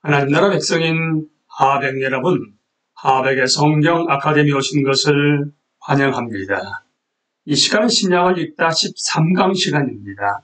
하나님 나라 백성인 하백 여러분, 하백의 성경 아카데미 오신 것을 환영합니다. 이 시간은 신약을 읽다 13강 시간입니다.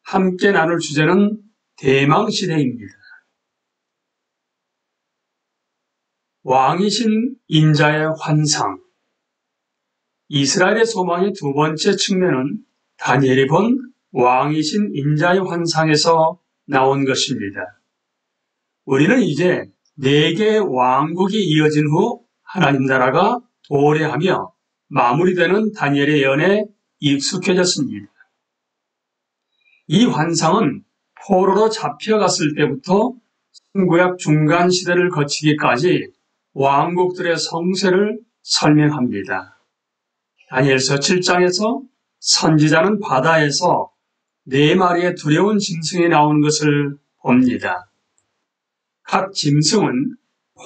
함께 나눌 주제는 대망시대입니다. 왕이신 인자의 환상. 이스라엘의 소망의 두 번째 측면은 다니엘이 본 왕이신 인자의 환상에서 나온 것입니다. 우리는 이제 4개의 왕국이 이어진 후 하나님 나라가 도래하며 마무리되는 다니엘의 예언에 익숙해졌습니다. 이 환상은 포로로 잡혀갔을 때부터 신구약 중간 시대를 거치기까지 왕국들의 성세를 설명합니다. 다니엘서 7장에서 선지자는 바다에서 4마리의 두려운 짐승이 나오는 것을 봅니다. 각 짐승은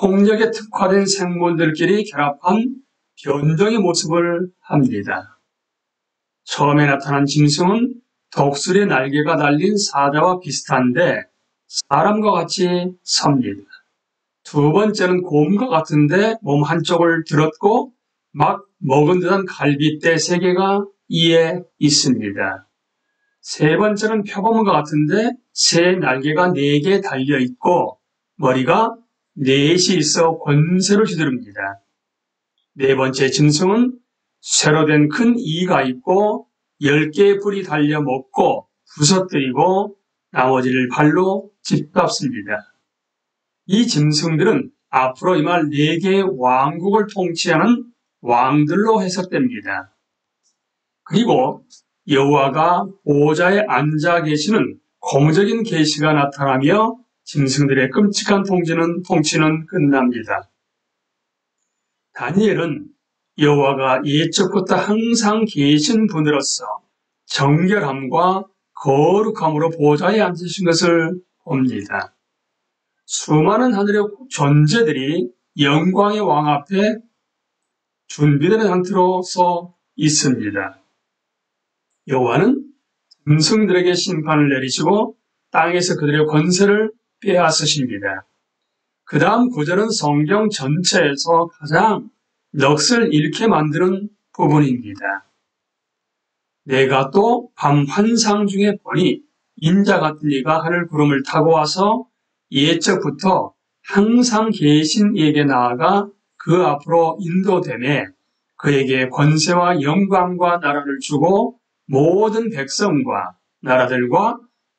폭력에 특화된 생물들끼리 결합한 변종의 모습을 합니다. 처음에 나타난 짐승은 독수리 날개가 달린 사자와 비슷한데 사람과 같이 섭니다. 두 번째는 곰과 같은데 몸 한쪽을 들었고 막 먹은 듯한 갈빗대 3개가 이에 있습니다. 세 번째는 표범과 같은데 새 날개가 4개 달려있고 머리가 4시 있어 권세로 휘두릅니다. 네 번째 짐승은 쇠로 된 큰 이가 있고 10개의 불이 달려 먹고 부서뜨리고 나머지를 발로 짓밟습니다. 이 짐승들은 앞으로 임할 4개의 왕국을 통치하는 왕들로 해석됩니다. 그리고 여호와가 보좌에 앉아 계시는 공적인 계시가 나타나며 짐승들의 끔찍한 통치는 끝납니다. 다니엘은 여호와가 옛적부터 항상 계신 분으로서 정결함과 거룩함으로 보좌에 앉으신 것을 봅니다. 수많은 하늘의 존재들이 영광의 왕 앞에 준비되는 상태로서 있습니다. 여호와는 짐승들에게 심판을 내리시고 땅에서 그들의 권세를 빼앗으십니다. 그 다음 구절은 성경 전체에서 가장 넋을 잃게 만드는 부분입니다. 내가 또 밤 환상 중에 보니 인자 같은 이가 하늘 구름을 타고 와서 옛적부터 항상 계신 이에게 나아가 그 앞으로 인도되매 그에게 권세와 영광과 나라를 주고 모든 백성과 나라들과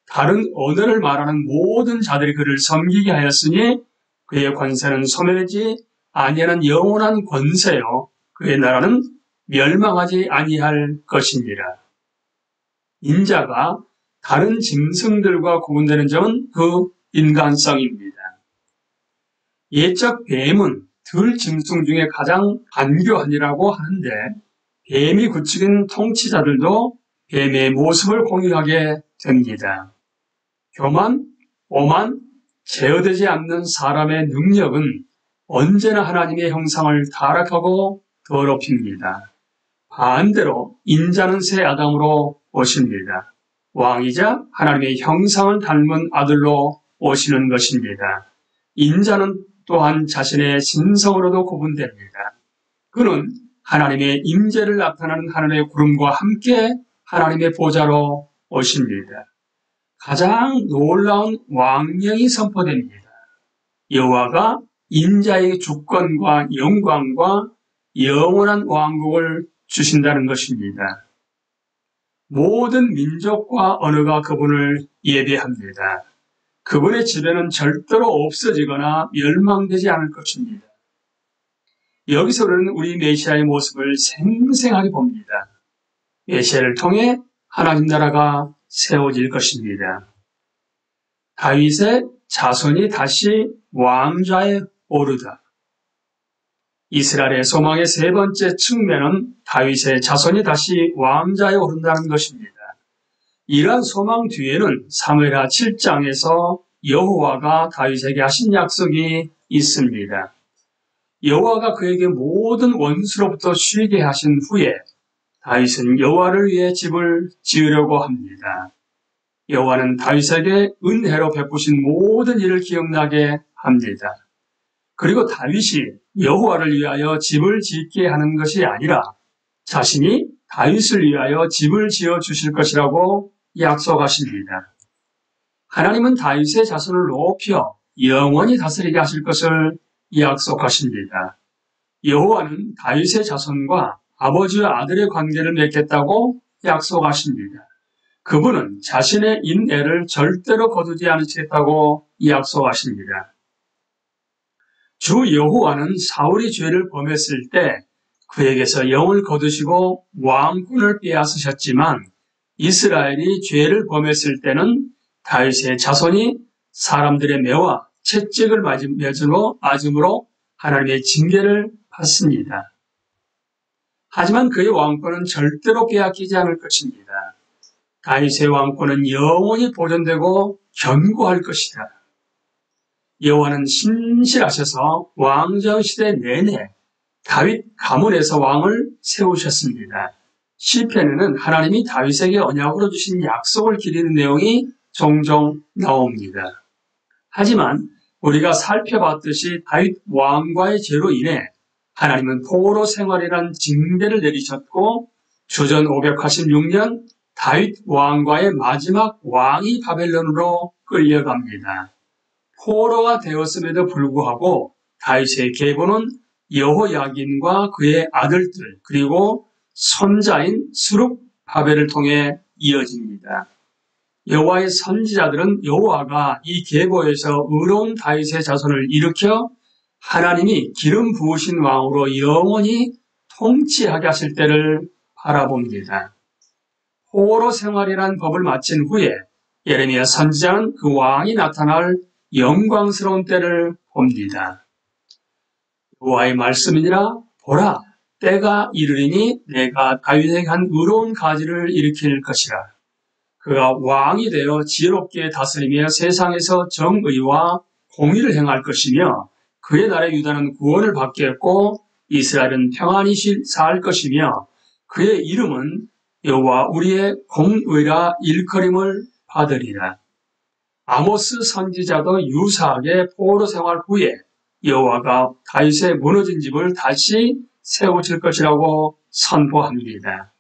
다른 언어를 말하는 모든 자들이 그를 섬기게 하였으니 그의 권세는 소멸하지 아니하는 영원한 권세요 그의 나라는 멸망하지 아니할 것이니라. 인자가 다른 짐승들과 구분되는 점은 그 인간성입니다. 옛적 뱀은 들 짐승 중에 가장 간교한이라고 하는데 뱀이 구축인 통치자들도 뱀의 모습을 공유하게 됩니다. 교만, 오만, 제어되지 않는 사람의 능력은 언제나 하나님의 형상을 타락하고 더럽힙니다. 반대로 인자는 새 아담으로 오십니다. 왕이자 하나님의 형상을 닮은 아들로 오시는 것입니다. 인자는 또한 자신의 신성으로도 구분됩니다. 그는 하나님의 임재를 나타내는 하늘의 구름과 함께 하나님의 보좌로 오십니다. 가장 놀라운 왕명이 선포됩니다. 여호와가 인자의 주권과 영광과 영원한 왕국을 주신다는 것입니다. 모든 민족과 언어가 그분을 예배합니다. 그분의 지배는 절대로 없어지거나 멸망되지 않을 것입니다. 여기서 우리는 우리 메시아의 모습을 생생하게 봅니다. 메시아를 통해 하나님 나라가 세워질 것입니다. 다윗의 자손이 다시 왕좌에 오르다. 이스라엘의 소망의 세 번째 측면은 다윗의 자손이 다시 왕좌에 오른다는 것입니다. 이러한 소망 뒤에는 사무엘하 7장에서 여호와가 다윗에게 하신 약속이 있습니다. 여호와가 그에게 모든 원수로부터 쉬게 하신 후에 다윗은 여호와를 위해 집을 지으려고 합니다. 여호와는 다윗에게 은혜로 베푸신 모든 일을 기억나게 합니다. 그리고 다윗이 여호와를 위하여 집을 짓게 하는 것이 아니라 자신이 다윗을 위하여 집을 지어 주실 것이라고 약속하십니다. 하나님은 다윗의 자손을 높여 영원히 다스리게 하실 것을 약속하십니다. 여호와는 다윗의 자손과 아버지와 아들의 관계를 맺겠다고 약속하십니다. 그분은 자신의 인애를 절대로 거두지 않으시겠다고 약속하십니다. 주 여호와는 사울이 죄를 범했을 때 그에게서 영을 거두시고 왕권을 빼앗으셨지만 이스라엘이 죄를 범했을 때는 다윗의 자손이 사람들의 매와 채찍을 맞음으로 하나님의 징계를 받습니다. 하지만 그의 왕권은 절대로 빼앗기지 않을 것입니다. 다윗의 왕권은 영원히 보존되고 견고할 것이다. 여호와는 신실하셔서 왕정시대 내내 다윗 가문에서 왕을 세우셨습니다. 시편에는 하나님이 다윗에게 언약으로 주신 약속을 기리는 내용이 종종 나옵니다. 하지만 우리가 살펴봤듯이 다윗 왕과의 죄로 인해 하나님은 포로 생활이란 징계를 내리셨고 주전 586년 다윗 왕과의 마지막 왕이 바벨론으로 끌려갑니다. 포로가 되었음에도 불구하고 다윗의 계보는 여호야긴과 그의 아들들 그리고 손자인 스룹바벨을 통해 이어집니다. 여호와의 선지자들은 여호와가 이 계보에서 의로운 다윗의 자손을 일으켜 하나님이 기름 부으신 왕으로 영원히 통치하게 하실 때를 바라봅니다. 포로 생활이란 법을 마친 후에 예레미야 선지자는 그 왕이 나타날 영광스러운 때를 봅니다. 여호와의 말씀이니라 보라 때가 이르리니 내가 다윗에게 한 의로운 가지를 일으킬 것이라. 그가 왕이 되어 지혜롭게 다스리며 세상에서 정의와 공의를 행할 것이며 그의 나라 유다는 구원을 받겠고 이스라엘은 평안히 살 것이며 그의 이름은 여호와 우리의 공의라 일컬음을 받으리라. 아모스 선지자도 유사하게 포로 생활 후에 여호와가 다윗의 무너진 집을 다시 세우실 것이라고 선포합니다.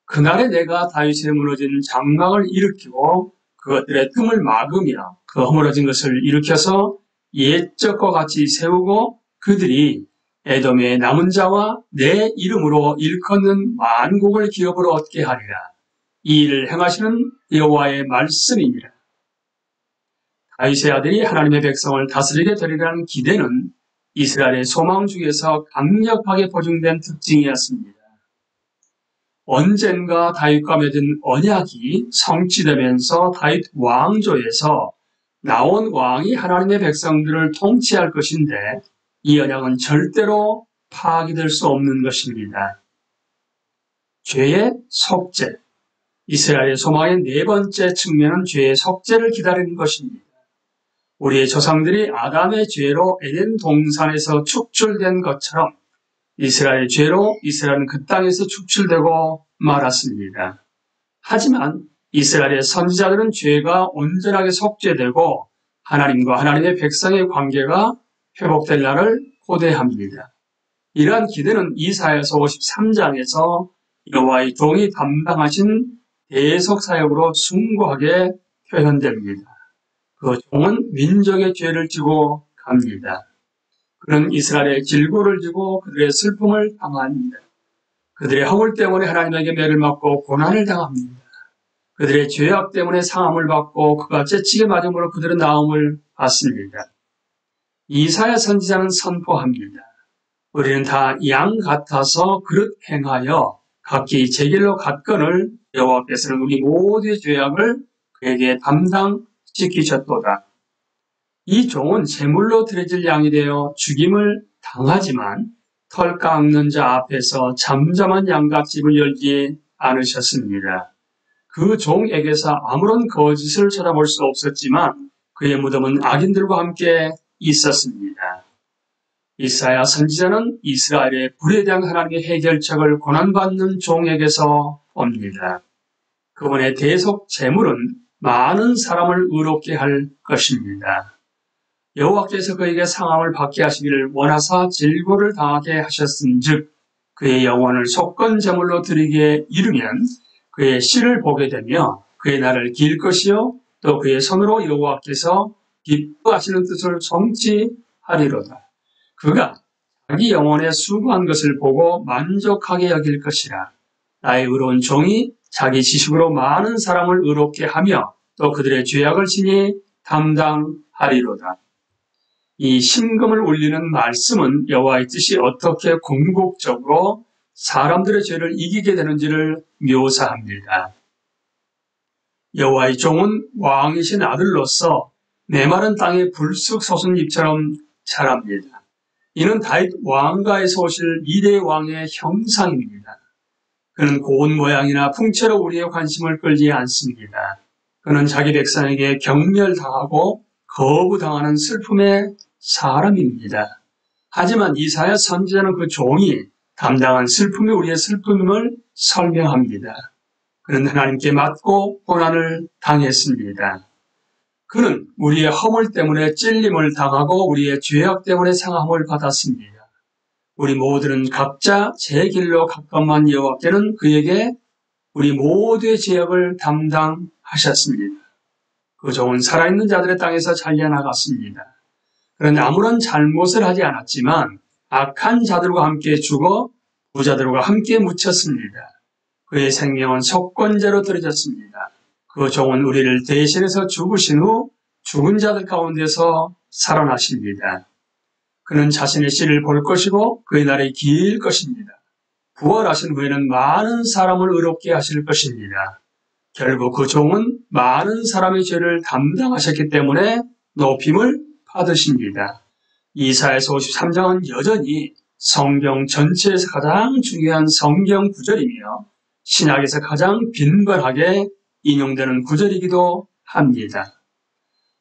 그날에 내가 다윗의 무너진 장막을 일으키고 그것들의 틈을 막으며 그 허물어진 것을 일으켜서 옛적과 같이 세우고 그들이 에돔의 남은 자와 내 이름으로 일컫는 만국을 기업으로 얻게 하리라. 이 일을 행하시는 여호와의 말씀이니라. 다윗의 아들이 하나님의 백성을 다스리게 되리라는 기대는 이스라엘의 소망 중에서 강력하게 보증된 특징이었습니다. 언젠가 다윗과 맺은 언약이 성취되면서 다윗 왕조에서 나온 왕이 하나님의 백성들을 통치할 것인데 이 언약은 절대로 파기될 수 없는 것입니다. 죄의 속죄. 이스라엘의 소망의 네 번째 측면은 죄의 속죄를 기다리는 것입니다. 우리의 조상들이 아담의 죄로 에덴 동산에서 축출된 것처럼 이스라엘의 죄로 이스라엘은 그 땅에서 축출되고 말았습니다. 하지만 이스라엘의 선지자들은 죄가 온전하게 속죄되고 하나님과 하나님의 백성의 관계가 회복될 날을 고대합니다. 이러한 기대는 이사야서 53장에서 여호와의 종이 담당하신 대속 사역으로 숭고하게 표현됩니다. 그 종은 민족의 죄를 지고 갑니다. 그는 이스라엘의 질고를 지고 그들의 슬픔을 당합니다. 그들의 허물 때문에 하나님에게 매를 맞고 고난을 당합니다. 그들의 죄악 때문에 상함을 받고 그가 채찍에 맞음으로 그들은 나음을 받습니다. 이사야 선지자는 선포합니다. 우리는 다 양 같아서 그릇 행하여 각기 제 길로 갔거늘 여호와께서는 우리 모두의 죄악을 그에게 담당시키셨도다. 이 종은 제물로 드려질 양이 되어 죽임을 당하지만 털 깎는 자 앞에서 잠잠한 양갓집을 열지 않으셨습니다. 그 종에게서 아무런 거짓을 찾아볼 수 없었지만 그의 무덤은 악인들과 함께 있었습니다. 이사야 선지자는 이스라엘의 불에 대한 하나님의 해결책을 고난받는 종에게서 옵니다. 그분의 대속 제물은 많은 사람을 의롭게 할 것입니다. 여호와께서 그에게 상함을 받게 하시기를 원하사 질고를 당하게 하셨은즉 그의 영혼을 속건 제물로 드리기에 이르면 그의 씨를 보게 되며 그의 날을 길 것이요 또 그의 손으로 여호와께서 기뻐하시는 뜻을 성취하리로다. 그가 자기 영혼에 수고한 것을 보고 만족하게 여길 것이라. 나의 의로운 종이 자기 지식으로 많은 사람을 의롭게 하며 또 그들의 죄악을 친히 담당하리로다. 이 심금을 울리는 말씀은 여호와의 뜻이 어떻게 궁극적으로 사람들의 죄를 이기게 되는지를 묘사합니다. 여호와의 종은 왕이신 아들로서 메마른 땅에 불쑥 솟은 잎처럼 자랍니다. 이는 다윗 왕가에서 오실 미래의 왕의 형상입니다. 그는 고운 모양이나 풍채로 우리의 관심을 끌지 않습니다. 그는 자기 백성에게 경멸당하고 거부당하는 슬픔의 사람입니다. 하지만 이사야 선지자는 그 종이 담당한 슬픔이 우리의 슬픔임을 설명합니다. 그는 하나님께 맞고 고난을 당했습니다. 그는 우리의 허물 때문에 찔림을 당하고 우리의 죄악 때문에 상함을 받았습니다. 우리 모두는 각자 제 길로 가까운 여호와께는 그에게 우리 모두의 죄악을 담당하셨습니다. 그 종은 살아있는 자들의 땅에서 잘려나갔습니다. 그런데 아무런 잘못을 하지 않았지만 악한 자들과 함께 죽어 부자들과 함께 묻혔습니다. 그의 생명은 속건제로 들어졌습니다. 그 종은 우리를 대신해서 죽으신 후 죽은 자들 가운데서 살아나십니다. 그는 자신의 씨를 볼 것이고 그의 날이 길 것입니다. 부활하신 후에는 많은 사람을 의롭게 하실 것입니다. 결국 그 종은 많은 사람의 죄를 담당하셨기 때문에 높임을 받으십니다. 이사야서 53장은 여전히 성경 전체에서 가장 중요한 성경 구절이며 신약에서 가장 빈번하게 인용되는 구절이기도 합니다.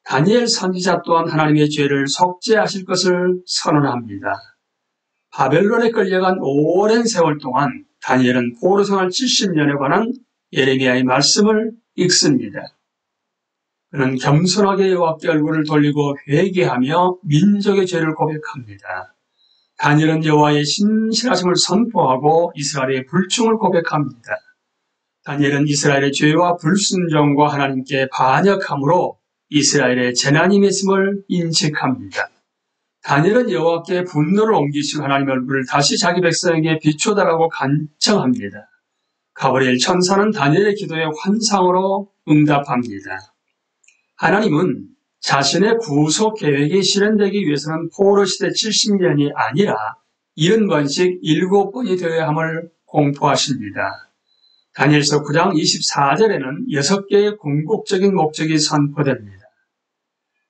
다니엘 선지자 또한 하나님의 죄를 속죄하실 것을 선언합니다. 바벨론에 끌려간 오랜 세월 동안 다니엘은 포로 생활 70년에 관한 예레미야의 말씀을 읽습니다. 그는 겸손하게 여호와께 얼굴을 돌리고 회개하며 민족의 죄를 고백합니다. 다니엘은 여호와의 신실하심을 선포하고 이스라엘의 불충을 고백합니다. 다니엘은 이스라엘의 죄와 불순종과 하나님께 반역함으로 이스라엘의 재난이 맺음을 인식합니다. 다니엘은 여호와께 분노를 옮기시고 하나님의 얼굴을 다시 자기 백성에게 비춰달라고 간청합니다. 가브리엘 천사는 다니엘의 기도에 환상으로 응답합니다. 하나님은 자신의 구속 계획이 실현되기 위해서는 포로 시대 70년이 아니라 70번씩 7번이 되어야 함을 공포하십니다. 다니엘서 9장 24절에는 6개의 궁극적인 목적이 선포됩니다.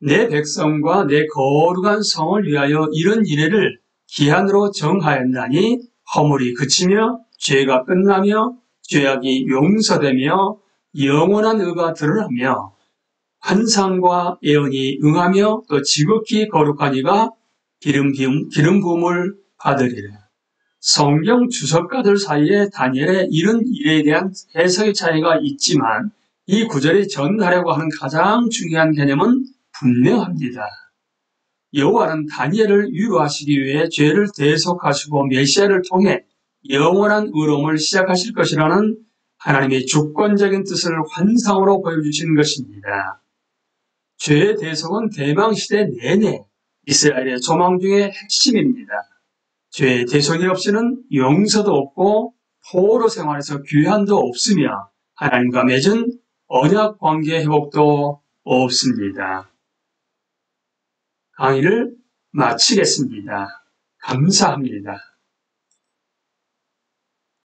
내 백성과 내 거룩한 성을 위하여 이런 이래를 기한으로 정하였나니 허물이 그치며 죄가 끝나며 죄악이 용서되며 영원한 의가 드러나며 환상과 예언이 응하며 또 지극히 거룩한 이가 기름 부음을 받으리라. 성경 주석가들 사이에 다니엘의 이런 일에 대한 해석의 차이가 있지만 이 구절이 전하려고 하는 가장 중요한 개념은 분명합니다. 여호와는 다니엘을 위로하시기 위해 죄를 대속하시고 메시아를 통해 영원한 의로움을 시작하실 것이라는 하나님의 주권적인 뜻을 환상으로 보여주신 것입니다. 죄의 대속은 대망시대 내내 이스라엘의 소망 중의 핵심입니다. 죄의 대속이 없이는 용서도 없고 포로 생활에서 귀환도 없으며 하나님과 맺은 언약 관계 회복도 없습니다. 강의를 마치겠습니다. 감사합니다.